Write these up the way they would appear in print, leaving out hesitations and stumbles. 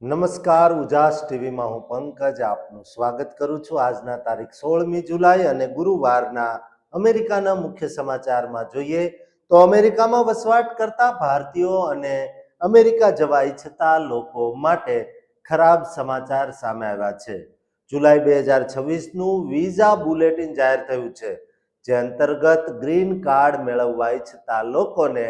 નમસ્કાર, ઉજાસ ટીવીમાં હું પંકજ આપનું સ્વાગત કરું છું. આજના તારીખ 16મી જુલાઈ અને ગુરુવારના અમેરિકાના મુખ્ય સમાચારમાં જોઈએ તો અમેરિકામાં વસવાટ કરતા ભારતીયો અને અમેરિકા જવા ઈચ્છતા લોકો માટે ખરાબ સમાચાર સામે આવ્યા છે. જુલાઈ 2026નું વિઝા બુલેટિન જાહેર થયું છે, જે અંતર્ગત ગ્રીન કાર્ડ મેળવવા ઈચ્છતા લોકોને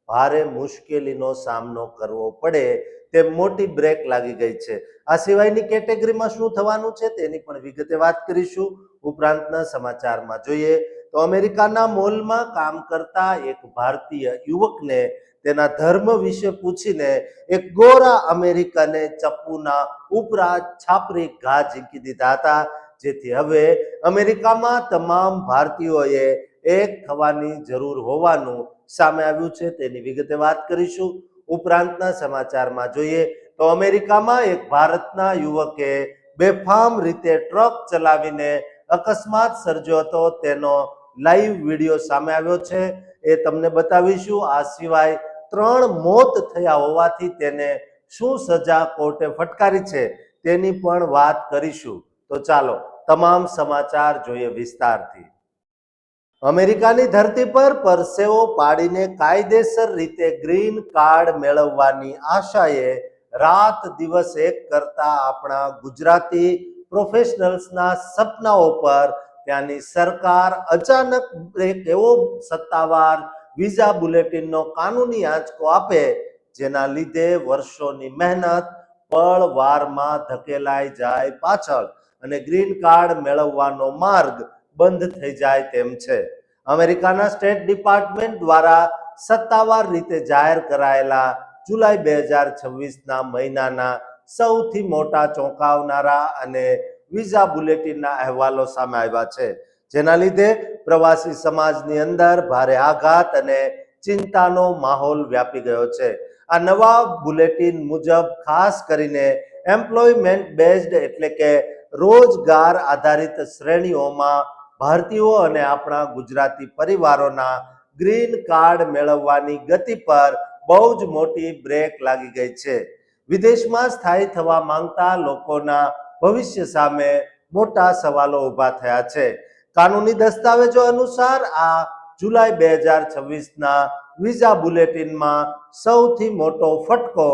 ભારે મુશ્કેલીનો સામનો કરવો પડે તે મોટી બ્રેક લાગી ગઈ છે. આ સિવાયની કેટેગરીમાં શું થવાનું છે તેની પણ વિગતે વાત કરીશું. ઉપરાંતના સમાચારમાં જોઈએ તો અમેરિકાના મોલમાં કામ કરતા એક ભારતીય યુવકને તેના ધર્મ વિશે પૂછીને એક ગોરા અમેરિકને ચપ્પુના ઉપરા છાપરી ઘા ઝીંકી દીધા હતા, જેથી હવે અમેરિકામાં તમામ ભારતીયોએ એક થવાની જરૂર હોવાનું સામે આવ્યું છે. તેની વિગતે વાત કરીશું. ઉપરાંતના સમાચારમાં જોઈએ તો અમેરિકામાં એક ભારતના યુવકે બેફામ રીતે ટ્રક ચલાવીને અકસ્માત સર્જ્યો હતો, તેનો લાઈવ વિડીયો સામે આવ્યો છે, એ તમને બતાવીશું. આ સિવાય 3 મોત થયા હોવાથી તેને શું સજા કોર્ટે ફટકારી છે તેની પણ વાત કરીશું. તો ચાલો તમામ સમાચાર જોઈએ વિસ્તારથી. અમેરિકાની ધરતી પર પરસેવો પાડીને કાયદેસર રીતે ગ્રીન કાર્ડ મેળવવાની આશાએ રાત દિવસ એક કરતા આપણા ગુજરાતી પ્રોફેશનલ્સના સપનાઓ પર ત્યાંની સરકાર અચાનક એક એવો સત્તાવાર વિઝા બુલેટિનનો કાનૂની આંચકો આપે, જેના લીધે વર્ષોની મહેનત પળવારમાં ધકેલાઈ જાય પાછળ અને ગ્રીન કાર્ડ મેળવવાનો માર્ગ બંધ થઈ જાય તેમ છે. અમેરિકાના સ્ટેટ ડિપાર્ટમેન્ટ દ્વારા સત્તાવાર રીતે જાહેર કરાયેલા જુલાઈ 2026ના મહિનાના સૌથી મોટા ચોંકાવનારા અને વિઝા બુલેટિનના અહેવાલો સામે આવ્યા છે, જેના લીધે પ્રવાસી સમાજની અંદર ભારે આઘાત અને ચિંતાનો માહોલ વ્યાપી ગયો છે. આ નવા બુલેટિન મુજબ ખાસ કરીને એમ્પ્લોયમેન્ટ બેઝડ એટલે કે રોજગાર આધારિત શ્રેણીઓમાં ભારતીયો અને આપણા ગુજરાતી પરિવારોના ગ્રીન કાર્ડ મેળવવાની ગતિ પર બહુ જ મોટી બ્રેક લાગી ગઈ છે. વિદેશમાં સ્થાયી થવા માંગતા લોકોના ભવિષ્ય સામે મોટા સવાલો ઊભા થયા છે. કાનૂની દસ્તાવેજો અનુસાર આ જુલાઈ 2026ના વિઝા બુલેટિનમાં સૌથી મોટો ફટકો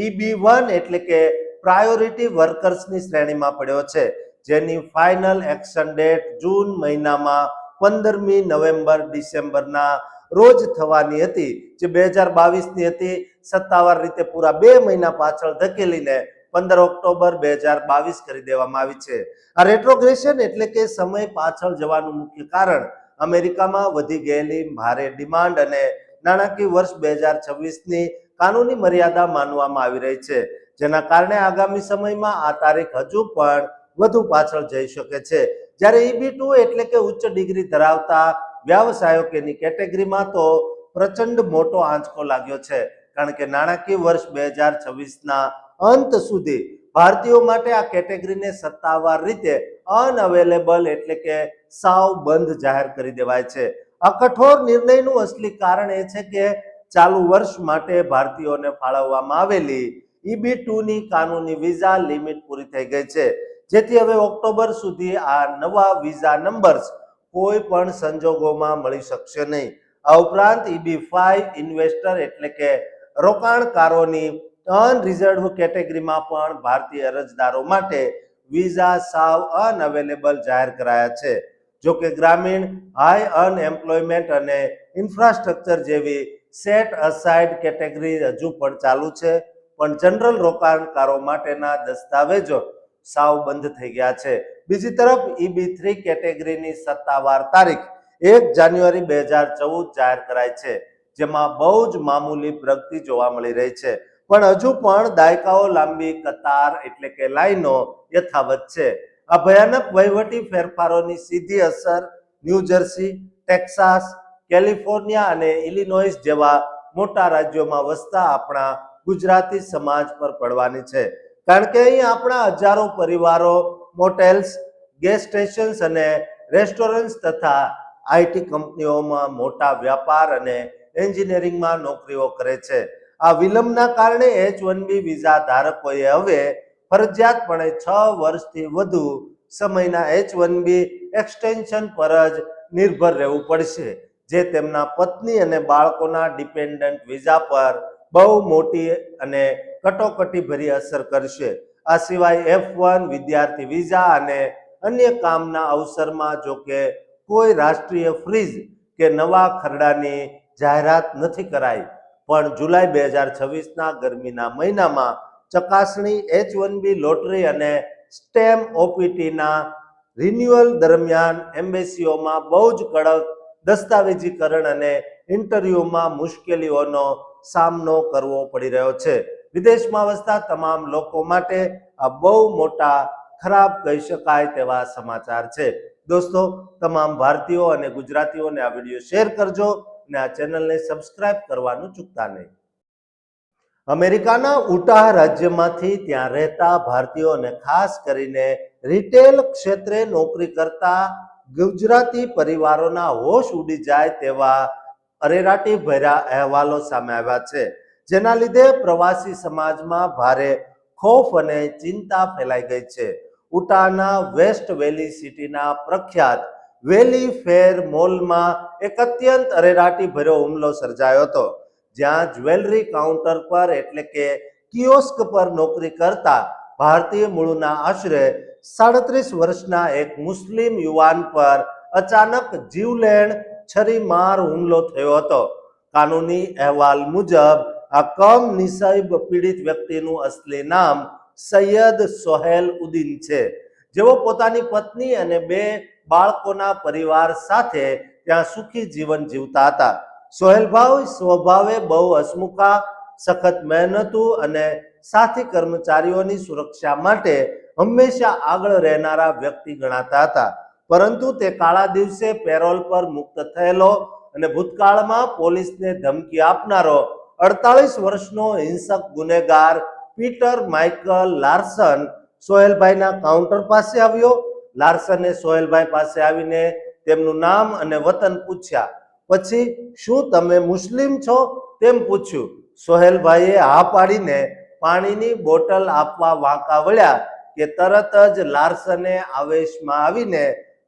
EB1 એટલે કે પ્રાયોરિટી વર્કર્સની શ્રેણીમાં પડ્યો છે, જેની ફાઇનલ એક્શન ડેટ જૂન મહિનામાં 15મી નવેમ્બર ડિસેમ્બરના રોજ થવાની હતી, જે 2022ની હતી. સત્તાવાર રીતે પૂરા 2 મહિના પાછળ ધકેલીને 15 ઓક્ટોબર 2022 કરી દેવામાં આવી છે. આ રેટ્રોગ્રેશન એટલે કે સમય પાછળ જવાનું મુખ્ય કારણ અમેરિકામાં વધી ગયેલી ભારે ડિમાન્ડ અને નાણાકીય વર્ષ 2026ની કાનૂની મર્યાદા માનવામાં આવી રહી છે, જેના કારણે આગામી સમયમાં આ તારીખ હજુ પણ વધુ પાછળ જઈ શકે છે. જ્યારે EB2 એટલે કે ઉચ્ચ ડિગ્રી ધરાવતા વ્યવસાયિકોની કેટેગરીમાં તો પ્રચંડ મોટો આંચકો લાગ્યો છે, કારણ કે નાણાકીય વર્ષ 2026ના અંત સુધી ભારતીયો માટે આ કેટેગરીને સત્તાવાર રીતે અનઅવેલેબલ એટલે કે સાવ બંધ જાહેર કરી દેવાય છે. આ કઠોર નિર્ણયનું અસલી કારણ એ છે કે ચાલુ વર્ષ માટે ભારતીયોને ફાળવવામાં આવેલી EB2ની કાનૂની વિઝા લિમિટ પૂરી થઈ ગઈ છે, જેથી હવે ઓક્ટોબર સુધી આ નવા વિઝા નંબર્સ કોઈ પણ સંજોગોમાં મળી શકશે નહીં. આ ઉપરાંત EB5 ઇન્વેસ્ટર એટલે કે રોકાણકારોની અનરિઝર્વ કેટેગરીમાં પણ ભારતીય અરજદારો માટે વિઝા સાવ અનઅવેલેબલ જાહેર કરાયા છે. જો કે ગ્રામીણ, હાઈ અનએમ્પ્લોયમેન્ટ અને ઇન્ફ્રાસ્ટ્રક્ચર જેવી સેટ અસાઇડ કેટેગરી હજુ પણ ચાલુ છે, પણ જનરલ રોકાણકારો માટેના દસ્તાવેજો સાવ બંધ થઈ ગયા છે. બીજી તરફ EB3 કેટેગરીની સત્તાવાર તારીખ 1 જાન્યુઆરી 2014 જાહેર કરાઈ છે, જેમાં બહુ જ મામૂલી પ્રગતિ જોવા મળી રહી છે, પણ હજુ પણ દાયકાઓ લાંબી કતાર એટલે કે લાઈનો યથાવત છે. આ ભયાનક વહીવટી ફેરફારોની સીધી અસર ન્યૂજર્સી, ટેક્સાસ, કેલિફોર્નિયા અને ઇલિનોઇસ જેવા મોટા રાજ્યોમાં વસતા આપણા ગુજરાતી સમાજ પર પડવાની છે, કારણ કે અહીં આપણા હજારો પરિવારો મોટેલ્સ, ગેસ સ્ટેશન્સ અને રેસ્ટોરન્ટ્સ તથા IT કંપનીઓમાં મોટા વ્યાપાર અને એન્જિનિયરિંગમાં નોકરીઓ કરે છે. આ વિલંબના કારણે H1B વિઝા ધારકોએ હવે ફરજિયાતપણે 6 વર્ષથી વધુ સમયના H1B એક્સટેન્શન પર જ નિર્ભર રહેવું પડશે, જે તેમના પત્ની અને બાળકોના ડિપેન્ડન્ટ વિઝા પર બહુ મોટી અને કટોકટીભરી અસર કરશે. આ સિવાય F1 વિદ્યાર્થી વિઝા અને અન્ય કામના અવસરમાં જો કે કોઈ રાષ્ટ્રીય ફ્રીઝ કે નવા ખરડાની જાહેરાત નથી કરાઈ, પણ જુલાઈ 2026ના ગરમીના મહિનામાં ચકાસણી H1B લોટરી અને સ્ટેમ્પ OPTના રિન્યુઅલ દરમિયાન એમ્બેસીઓમાં બહુ જ કડક દસ્તાવેજીકરણ અને ઇન્ટરવ્યુમાં મુશ્કેલીઓનો સામનો કરવો પડી રહ્યો છે. વિદેશમાં વસતા તમામ લોકો માટે આ બહુ મોટા ખરાબ કહી શકાય તેવા સમાચાર છે. દોસ્તો, તમામ ભારતીયો અને ગુજરાતીઓને આ વિડીયો શેર કરજો અને આ ચેનલને સબસ્ક્રાઇબ કરવાનું ચૂકતા નહીં. અમેરિકાના ઉટાહ રાજ્યમાંથી ત્યાં રહેતા ભારતીયો અને ખાસ કરીને રિટેલ ક્ષેત્રે નોકરી કરતા ગુજરાતી પરિવારોના હોશ ઉડી જાય તેવા અરેરાટી ભર્યા અહેવાલો સામે આવ્યા છે, જેના લીધે પ્રવાસી સમાજમાં ભારે ખોફ અને ચિંતા ફેલાઈ ગઈ છે. ઉટાહના વેસ્ટ વેલી સિટીના પ્રખ્યાત વેલી ફેર મોલમાં એક અત્યંત અરેરાટી ભર્યો હુમલો સર્જાયો હતો, જ્યાં જ્વેલરી કાઉન્ટર પર એટલે કે કિયોસ્ક પર નોકરી કરતા ભારતીય મૂળના આશરે 37 વર્ષના એક મુસ્લિમ યુવાન પર અચાનક જીવલેણ છરીમાર હુમલો થયો હતો. કાનૂની અહેવાલ મુજબ આ કમનસીબ પીડિત વ્યક્તિનું અસલી નામ સૈયદ સોહેલ ઉદ્દીન છે, જેઓ પોતાની પત્ની અને 2 બાળકોના પરિવાર સાથે ત્યાં સુખી જીવન જીવતા હતા. સોહેલભાઈ સ્વભાવે બહુ હસમુખા, સખત મહેનતુ અને સાથી કર્મચારીઓની સુરક્ષા માટે હંમેશા આગળ રહેનારા વ્યક્તિ ગણાતા હતા, પરંતુ તે કાળા દિવસે પેરોલ પર મુક્ત થયેલો અને ભૂતકાળમાં પોલીસને ધમકી આપનારો 48 વર્ષનો હિંસક ગુનેગાર પીટર માઇકલ લાર્સન સોહેલભાઈના કાઉન્ટર પાસે આવ્યો. લાર્સને સોહેલભાઈ પાસે આવીને તેમનું નામ અને વતન પૂછ્યા. પછી શું તમે મુસ્લિમ છો તેમ પૂછ્યું. સોહેલભાઈએ હા પાડીને પાણીની બોટલ આપવા વાંકા વળ્યા કે તરત જ લાર્સને આવેશમાં આવીને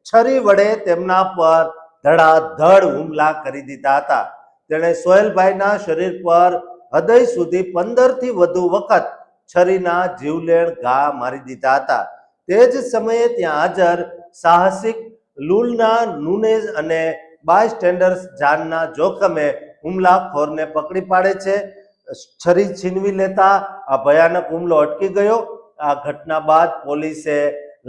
છરી વડે તેમના પર ધડાધડ હુમલા કરી દીધા હતા. તેણે સોહેલભાઈના શરીર પર હૃદય સુધી 15થી વધુ વખત છરીના જીવલેણ ઘા મારી દીધા હતા. તે જ સમયે ત્યાં હાજર સાહસિક લુલના નુનેઝ અને બાયસ્ટેન્ડર્સ જાનના જોખમે હુમલાખોરને પકડી પાડે છે. છરી છીનવી લેતા આ ભયાનક હુમલો અટકી ગયો. આ ઘટના બાદ પોલીસે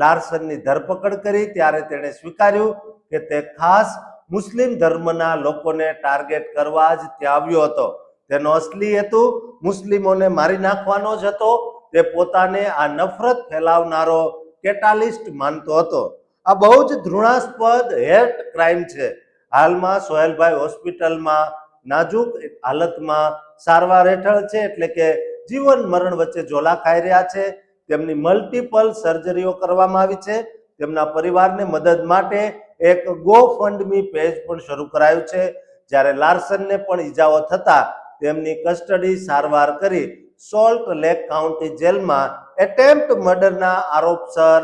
લાર્સનની ધરપકડ કરી, ત્યારે તેણે સ્વીકાર્યું કે તે ખાસ મુસ્લિમ ધર્મના લોકોને ટાર્ગેટ કરવા જ ત્યાં આવ્યો હતો. તેનો અસલી હેતુ મુસ્લિમોને મારી નાખવાનો જ હતો. તે પોતાને આ નફરત ફેલાવનારો કેટાલિસ્ટ માનતો હતો. આ બહુ જ ઘૃણાસ્પદ હેટ ક્રાઇમ છે. હાલમાં સોહેલભાઈ હોસ્પિટલમાં નાજુક હાલતમાં સારવાર હેઠળ છે, એટલે કે જીવન મરણ વચ્ચે ઝોલા ખાઈ રહ્યા છે. તેમની મલ્ટિપલ સર્જરીઓ કરવામાં આવી છે. તેમના પરિવારને મદદ માટે એક GoFundMe પેજ પણ શરૂ કરાયું છે. જ્યારે લાર્સનને પણ ઈજાઓ થતા તેમની કસ્ટડી સારવાર કરી સોલ્ટ લેક કાઉન્ટી જેલમાં એટેમ્પ્ટ મર્ડરના આરોપસર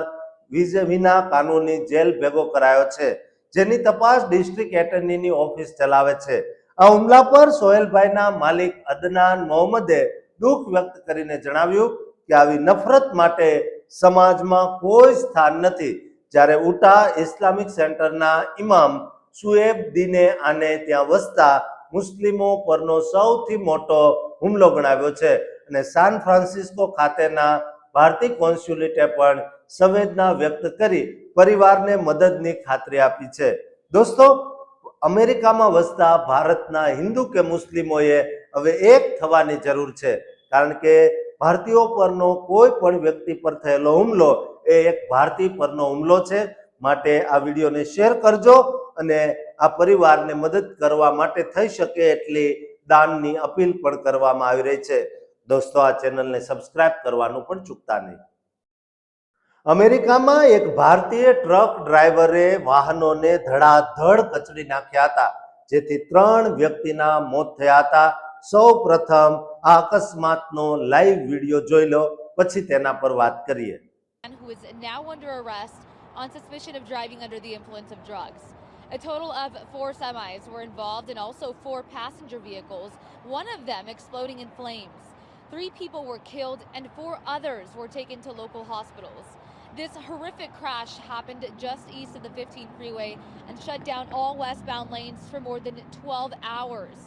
વિના કાનૂની જેલ ભેગો કરાયો છે, જેની તપાસ ડિસ્ટ્રિક્ટ એટર્નીની ઓફિસ ચલાવે છે. આ હુમલા પર સોહેલભાઈના માલિક અદનાન મોહમ્મદે દુઃખ વ્યક્ત કરીને જણાવ્યું કે આવી નફરત માટે સમાજમાં કોઈ સ્થાન નથી. જ્યારે ઉટા ઇસ્લામિક સેન્ટરના ઇમામ સુએબ દીને આને ત્યાં વસતા મુસ્લિમો પરનો સૌથી મોટો હુમલો ગણાવ્યો છે અને સાન ફ્રાન્સિસ્કો ખાતેના ભારતીય કોન્સ્યુલેટે પણ સંવેદના વ્યક્ત કરી પરિવારને મદદની ખાતરી આપી છે. દોસ્તો, અમેરિકામાં વસતા ભારતના હિન્દુ કે મુસ્લિમોએ હવે એક થવાની જરૂર છે, કારણ કે ભારતીયો પરનો કોઈ પણ વ્યક્તિ પર થયેલો હુમલો એ એક ભારતીય પરનો હુમલો છે. માટે આ વિડીયોને શેર કરજો અને આ પરિવારને મદદ કરવા માટે થઈ શકે એટલી દાનની અપીલ પણ કરવામાં આવી રહી છે. દોસ્તો, આ ચેનલને સબસ્ક્રાઇબ કરવાનું પણ ચૂકતા નહીં. અમેરિકામાં એક ભારતીય ટ્રક ડ્રાઈવરે વાહનોને ધડાધડ કચડી નાખ્યા હતા, જેથી 3 વ્યક્તિના મોત થયા હતા. સૌ પ્રથમ આ અકસ્માતનો લાઈવ વિડીયો જોઈ લો, પછી તેના પર વાત કરીએ. Who is now under arrest on suspicion of driving under the influence of drugs. A total of 4 semis were involved and also 4 passenger vehicles, one of them exploding in flames. 3 people were killed and 4 others were taken to local hospitals. This horrific crash happened just east of the 15 freeway and shut down all westbound lanes for more than 12 hours.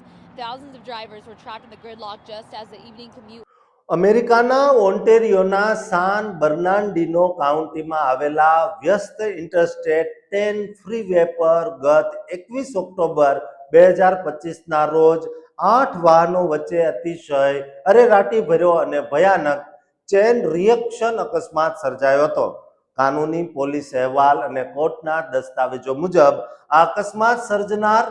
Thousands of drivers were trapped in the gridlock just as the evening commute. અમેરિકાના ઓન્ટેરિયોના San બર્નાન્ડિનો કાઉન્ટીમાં આવેલા વ્યસ્ત interstate 10 freeway પર ગત 21 October 2025ના રોજ 8 વાહનો વચ્ચે અતિશય અરેરાટી ભર્યો અને ભયાનક ચેન રિએક્શન અકસ્માત સર્જાયો હતો. કાનૂની પોલીસ અહેવાલ અને કોર્ટના દસ્તાવેજો મુજબ આ અકસ્માત સર્જનાર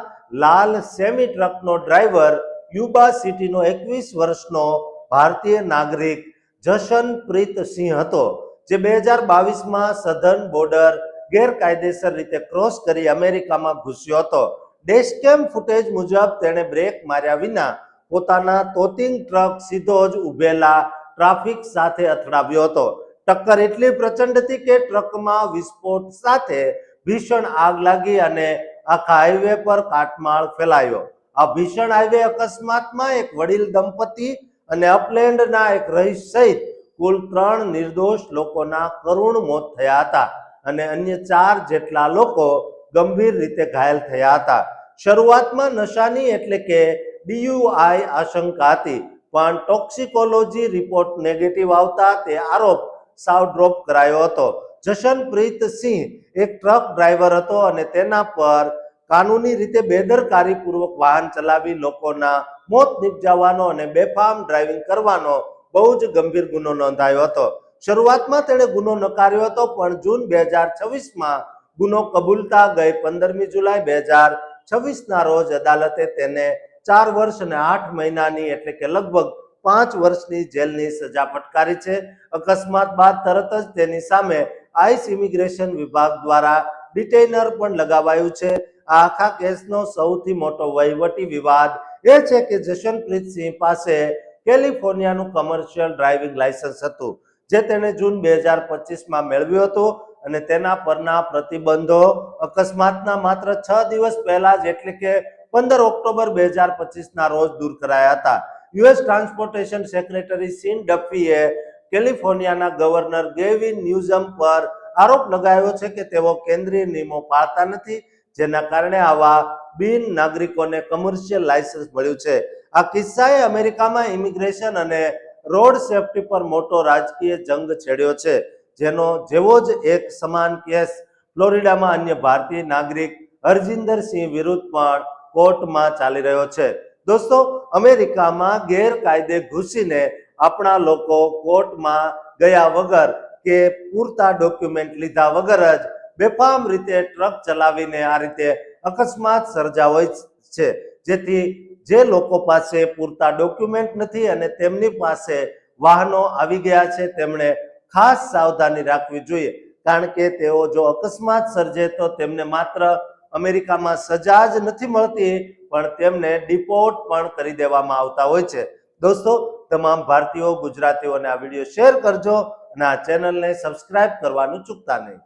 લાલ સેમી ટ્રકનો ડ્રાઈવર યુબા સિટીનો 21 વર્ષનો ભારતીય નાગરિક જશનપ્રીત સિંહ હતો, જે 2022માં સધર્ન બોર્ડર ગેરકાયદેસર રીતે ક્રોસ કરી અમેરિકામાં ઘૂસ્યો હતો. ડેશકેમ ફૂટેજ મુજબ તેણે બ્રેક માર્યા વિના પોતાના તોતિંગ ટ્રક સીધો જ ઉભેલા ટ્રાફિક સાથે અથડાવ્યો હતો. ટક્કર એટલી પ્રચંડ હતી કે ટ્રકમાં વિસ્ફોટ સાથે ભીષણ આગ લાગી અને આખા હાઈવે પર કાટમાળ ફેલાયો. આ ભીષણ હાઈવે અકસ્માતમાં એક વડીલ દંપતી અને અપલેન્ડના એક રહીશ સહિત કુલ 3 નિર્દોષ લોકોના કરુણ મોત થયા હતા અને અન્ય 4 જેટલા લોકો ગંભીર રીતે ઘાયલ થયા હતા. શરૂઆતમાં નશાની એટલે કે DUI આશંકા હતી, પણ ટોક્સિકોલોજી રિપોર્ટ નેગેટિવ આવતા તે આરોપ સાવ ડ્રોપ કરાયો હતો. જશનપ્રીત સિંહ એક ટ્રક ડ્રાઈવર હતો અને તેના પર કાનૂની રીતે બેદરકારીપૂર્વક વાહન ચલાવી લોકોના મોત નિપજાવવાનો અને બેફામ ડ્રાઇવિંગ કરવાનો બહુ જ ગંભીર ગુનો નોંધાયો હતો. શરૂઆતમાં તેણે ગુનો નકાર્યો હતો, પણ જૂન 2026માં ગુનો કબૂલતા ગઈ 15મી જુલાઈ 2026ના રોજ અદાલતે તેને 4 વર્ષ અને 8 મહિનાની એટલે કે લગભગ 5 વર્ષની જેલની સજા ફટકારી છે. અકસ્માત બાદ તરત જ તેની સામે આઈસ ઇમિગ્રેશન વિભાગ દ્વારા ડિટેઇનર પણ લગાવાયું છે. આ આખા કેસનો સૌથી મોટો વહીવટી વિવાદ એ છે કે જશનપ્રીત સિંહ પાસે કેલિફોર્નિયાનું કમર્શિયલ ડ્રાઇવિંગ લાયસન્સ હતું, જે તેણે જૂન 2025માં મેળવ્યું હતું અને તેના પરના પ્રતિબંધો અકસ્માતના માત્ર 6 દિવસ પહેલા જ એટલે કે 15 ઓક્ટોબર 2025ના રોજ દૂર કરાયા હતા. યુએસ ટ્રાન્સપોર્ટેશન સેક્રેટરી સીન ડફીએ કેલિફોર્નિયાના ગવર્નર ગેવિન ન્યુઝમ પર આરોપ લગાવ્યો છે કે તેઓ કેન્દ્રીય નિયમો પાળતા નથી, જેના કારણે આવા બિન નાગરિકોને કમર્શિયલ લાયસન્સ મળ્યું છે. આ કિસ્સાએ અમેરિકામાં ઇમિગ્રેશન અને રોડ સેફટી પર મોટો રાજકીય જંગ છેડ્યો છે, જેવો જ એક સમાન કેસ ફ્લોરિડામાં અન્ય ભારતીય નાગરિક હરજિંદર સિંહ વિરુદ્ધ પણ કોર્ટમાં ચાલી રહ્યો છે. દોસ્તો, અમેરિકામાં ગેરકાયદે ઘૂસીને આપણા લોકો કોર્ટમાં ગયા વગર કે પૂરતા ડોક્યુમેન્ટ લીધા વગર જ બેફામ રીતે ટ્રક ચલાવીને આ રીતે અકસ્માત સર્જાવે છે, જેથી જે લોકો પાસે પૂરતા ડોક્યુમેન્ટ નથી અને તેમની પાસે વાહનો આવી ગયા છે તેમણે ખાસ સાવધાની રાખવી જોઈએ, કારણ કે તેઓ જો અકસ્માત સર્જે તો તેમને માત્ર અમેરિકામાં સજા જ નથી મળતી, પણ તેમને ડિપોર્ટ પણ કરી દેવામાં આવતા હોય છે. દોસ્તો, તમામ ભારતીયો ગુજરાતીઓને આ વિડીયો શેર કરજો અને આ ચેનલને સબસ્ક્રાઇબ કરવાનું ચૂકતા નહીં.